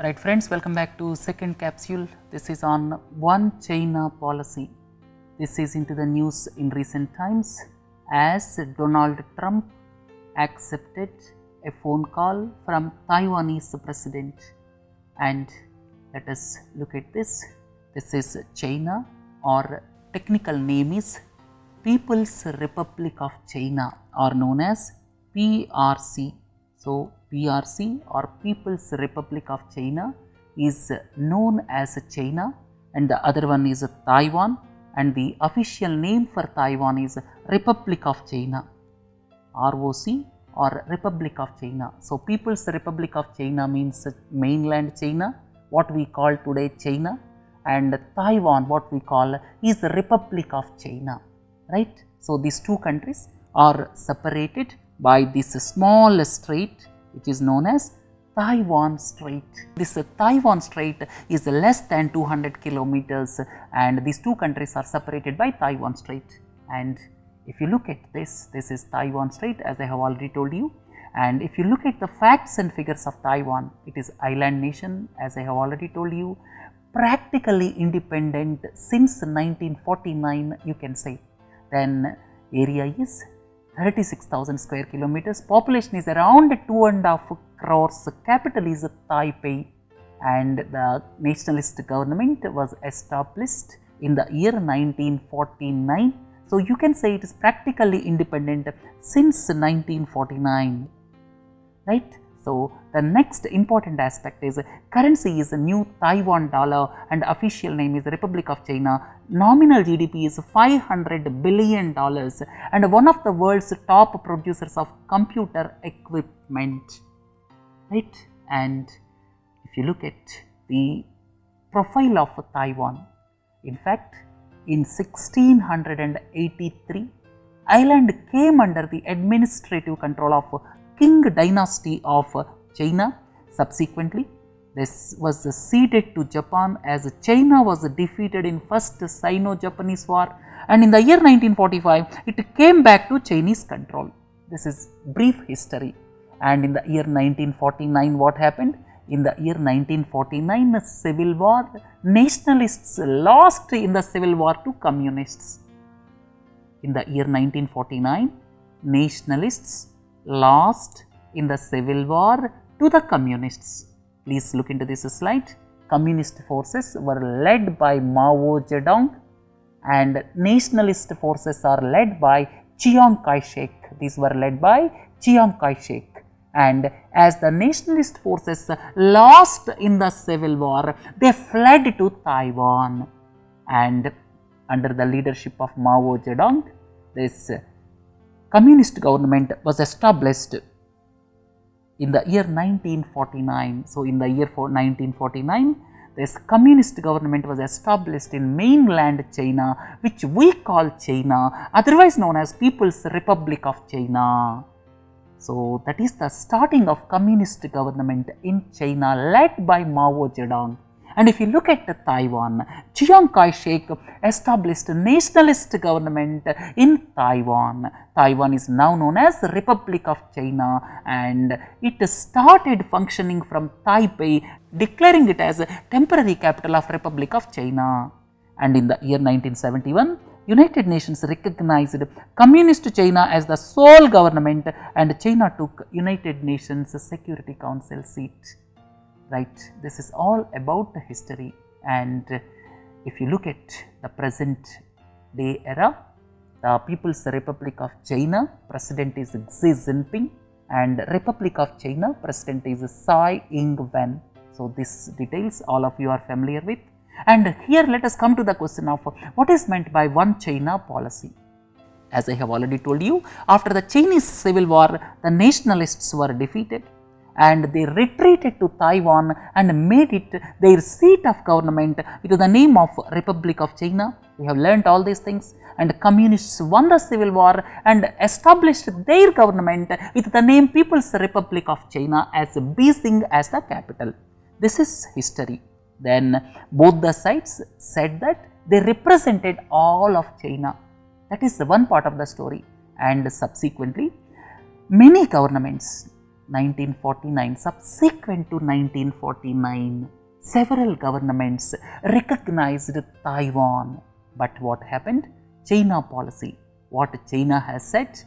Right friends, welcome back to second capsule. This is on One China policy. This is into the news in recent times as Donald Trump accepted a phone call from Taiwanese president. And let us look at this. This is China, or technical name is People's Republic of China, or known as PRC. So, PRC or People's Republic of China is known as China, and the other one is Taiwan, and the official name for Taiwan is Republic of China, ROC or Republic of China. So, People's Republic of China means mainland China, what we call today China, and Taiwan, what we call is Republic of China, right. So, these two countries are separated by this small strait which is known as Taiwan Strait. This Taiwan Strait is less than 200 kilometers, and these two countries are separated by Taiwan Strait. And if you look at this, this is Taiwan Strait, as I have already told you. And if you look at the facts and figures of Taiwan, it is island nation, as I have already told you, practically independent since 1949, you can say. Then area is 36,000 square kilometers, population is around 2.5 crores, capital is Taipei, and the nationalist government was established in the year 1949. So, you can say it is practically independent since 1949, right. So, the next important aspect is currency is a new Taiwan dollar and official name is Republic of China. Nominal GDP is $500 billion and one of the world's top producers of computer equipment, right. And if you look at the profile of Taiwan, in fact, in 1683, island came under the administrative control of Qing dynasty of China. Subsequently, this was ceded to Japan as China was defeated in first Sino-Japanese war, and in the year 1945 it came back to Chinese control. This is brief history. And in the year 1949, what happened? In the year 1949, civil war, nationalists lost in the civil war to communists. In the year 1949, nationalists lost in the civil war to the communists. Please look into this slide. Communist forces were led by Mao Zedong and nationalist forces are led by Chiang Kai-shek. These were led by Chiang Kai-shek, and as the nationalist forces lost in the civil war, they fled to Taiwan, and under the leadership of Mao Zedong, this communist government was established in the year 1949. So, in the year 1949, this communist government was established in mainland China, which we call China, otherwise known as People's Republic of China. So, that is the starting of communist government in China led by Mao Zedong. And if you look at Taiwan, Chiang Kai-shek established a nationalist government in Taiwan. Taiwan is now known as Republic of China, and it started functioning from Taipei, declaring it as a temporary capital of Republic of China. And in the year 1971, United Nations recognized Communist China as the sole government, and China took United Nations Security Council seat. Right, this is all about the history. And if you look at the present day era, the People's Republic of China president is Xi Jinping, and Republic of China president is Tsai Ing-wen. So, these details all of you are familiar with. And here let us come to the question of what is meant by One China policy. As I have already told you, after the Chinese Civil War, the nationalists were defeated and they retreated to Taiwan and made it their seat of government with the name of Republic of China. We have learnt all these things, and communists won the civil war and established their government with the name People's Republic of China as Beijing as the capital. This is history. Then both the sides said that they represented all of China. That is one part of the story. And subsequently, many governments 1949, subsequent to 1949, several governments recognized Taiwan. But what happened? China policy. What China has said,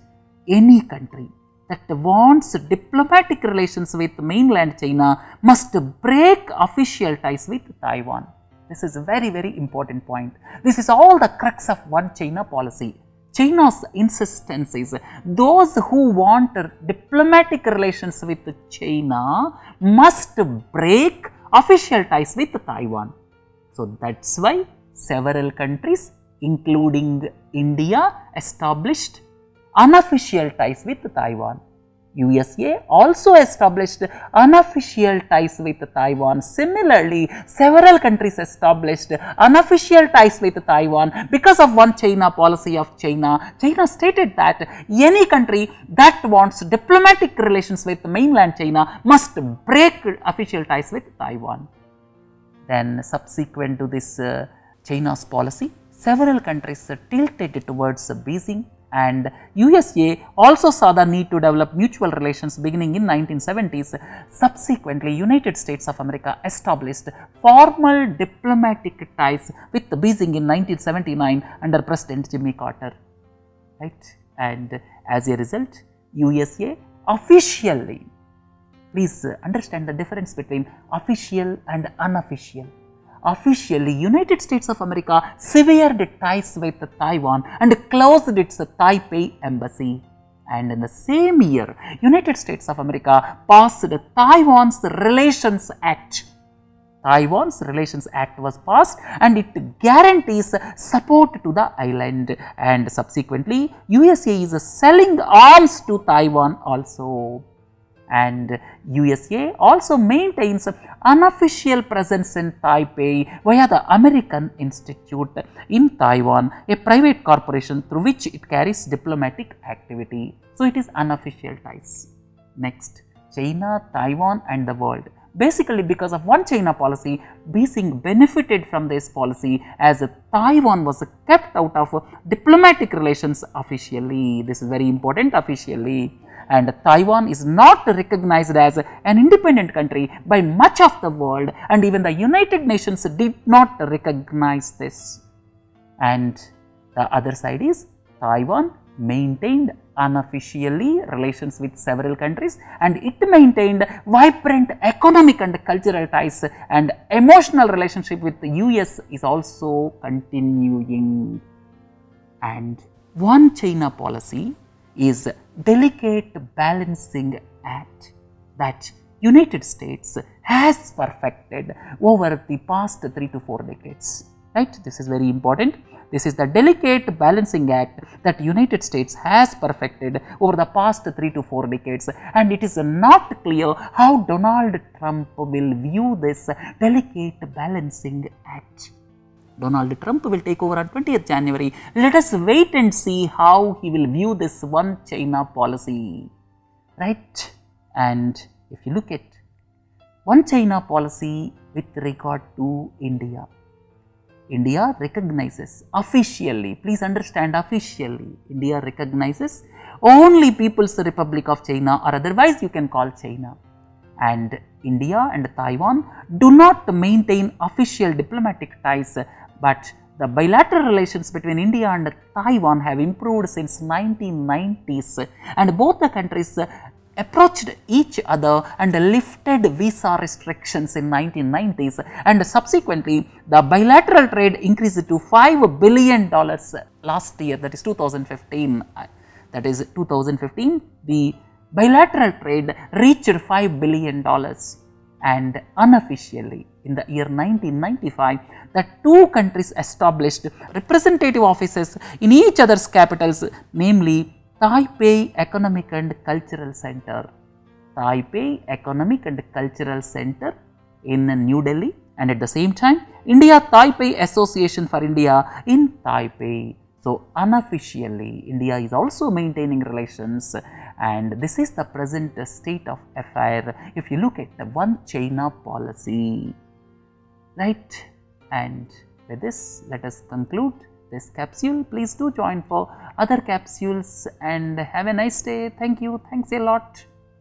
any country that wants diplomatic relations with mainland China must break official ties with Taiwan. This is a very, very important point. This is all the crux of one China policy. China's insistence is those who want diplomatic relations with China must break official ties with Taiwan. So that's why several countries, including India, established unofficial ties with Taiwan. USA also established unofficial ties with Taiwan. Similarly, several countries established unofficial ties with Taiwan because of one China policy of China. China stated that any country that wants diplomatic relations with mainland China must break official ties with Taiwan. Then subsequent to this China's policy, several countries tilted towards Beijing, and USA also saw the need to develop mutual relations beginning in 1970s. Subsequently, United States of America established formal diplomatic ties with Beijing in 1979 under President Jimmy Carter, right? And as a result, USA officially, please understand the difference between official and unofficial. Officially, United States of America severed ties with Taiwan and closed its Taipei embassy. And in the same year, United States of America passed Taiwan's Relations Act. Taiwan's Relations Act was passed and it guarantees support to the island, and subsequently USA is selling arms to Taiwan also. And USA also maintains unofficial presence in Taipei via the American Institute in Taiwan, a private corporation through which it carries diplomatic activity. So it is unofficial ties. Next, China, Taiwan and the world. Basically, because of one China policy, Beijing benefited from this policy as Taiwan was kept out of diplomatic relations officially. This is very important, officially. And Taiwan is not recognized as an independent country by much of the world, and even the United Nations did not recognize this. And the other side is Taiwan maintained unofficially relations with several countries, and it maintained vibrant economic and cultural ties, and emotional relationship with the US is also continuing. And one China policy is delicate balancing act that United States has perfected over the past 3 to 4 decades, right? This is very important. This is the delicate balancing act that United States has perfected over the past 3 to 4 decades, and it is not clear how Donald Trump will view this delicate balancing act. Donald Trump will take over on 20th January. Let us wait and see how he will view this one China policy, right? And if you look at one China policy with regard to India, India recognizes officially, please understand officially, India recognizes only People's Republic of China, or otherwise you can call China. And India and Taiwan do not maintain official diplomatic ties, but the bilateral relations between India and Taiwan have improved since 1990s, and both the countries approached each other and lifted visa restrictions in 1990s, and subsequently the bilateral trade increased to $5 billion last year, that is 2015. That is 2015, the bilateral trade reached $5 billion, and unofficially in the year 1995, the two countries established representative offices in each other's capitals, namely Taipei Economic and Cultural Center, Taipei Economic and Cultural Center in New Delhi, and at the same time India-Taipei Association for India in Taipei. So unofficially India is also maintaining relations, and this is the present state of affair if you look at the one China policy, right? And with this, let us conclude this capsule. Please do join for other capsules and have a nice day. Thank you. Thanks a lot.